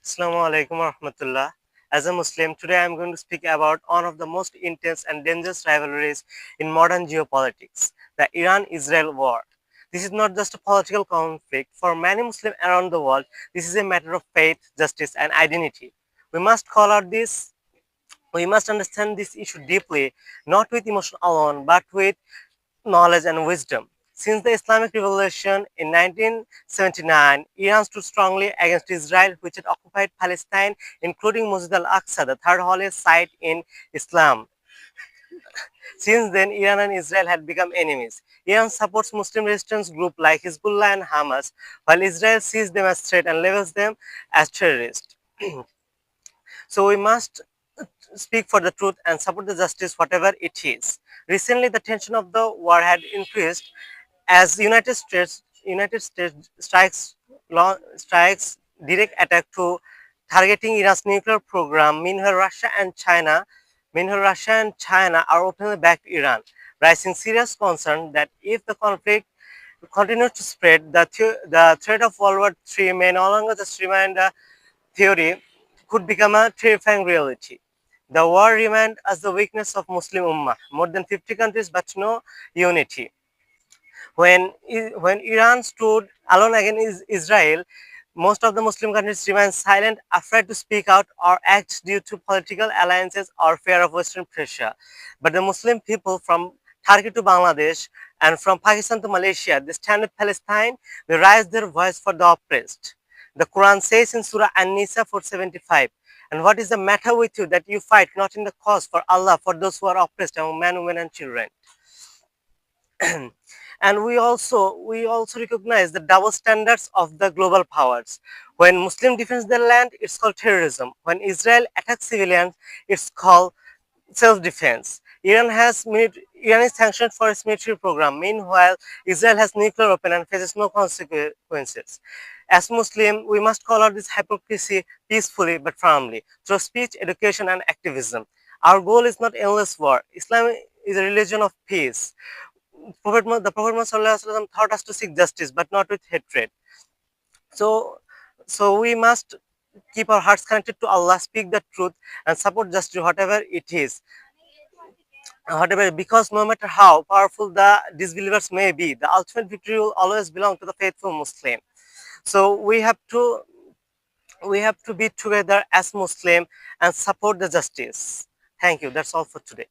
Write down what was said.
Assalamu alaikum warahmatullah. As a Muslim, today I am going to speak about one of the most intense and dangerous rivalries in modern geopolitics, the Iran-Israel war. This is not just a political conflict. For many Muslims around the world, this is a matter of faith, justice, and identity. We must call out this, we must understand this issue deeply, not with emotion alone, but with knowledge and wisdom. Since the Islamic Revolution in 1979, Iran stood strongly against Israel, which had occupied Palestine, including Masjid al-Aqsa, the third holiest site in Islam. Since then, Iran and Israel had become enemies. Iran supports Muslim resistance groups like Hezbollah and Hamas, while Israel sees them as threat and labels them as terrorists. So we must speak for the truth and support the justice whatever it is. Recently, the tension of the war had increased as United States strikes direct attack to targeting Iran's nuclear program. Meanwhile, Russia and China are openly backed Iran, raising serious concern that if the conflict continues to spread, the threat of World War III may no longer just remain a theory, could become a terrifying reality. The war remained as the weakness of Muslim Ummah, more than 50 countries but no unity. When Iran stood alone against Israel, most of the Muslim countries remained silent, afraid to speak out or act due to political alliances or fear of Western pressure. But the Muslim people from Turkey to Bangladesh and from Pakistan to Malaysia, they stand with Palestine, they raise their voice for the oppressed. The Quran says in Surah An-Nisa 475, and what is the matter with you that you fight not in the cause for Allah for those who are oppressed among men, women and children? And we also recognize the double standards of the global powers. When Muslim defends their land, it's called terrorism. When Israel attacks civilians, it's called self-defense. Iran is sanctioned for its military program. Meanwhile, Israel has nuclear weapon and faces no consequences. As Muslim, we must call out this hypocrisy peacefully but firmly through speech, education, and activism. Our goal is not endless war. Islam is a religion of peace. The Prophet Muhammad taught us to seek justice, but not with hatred. So, so we must keep our hearts connected to Allah, speak the truth, and support justice, whatever it is. Whatever, because no matter how powerful the disbelievers may be, the ultimate victory will always belong to the faithful Muslim. So we have to be together as Muslim and support the justice. Thank you. That's all for today.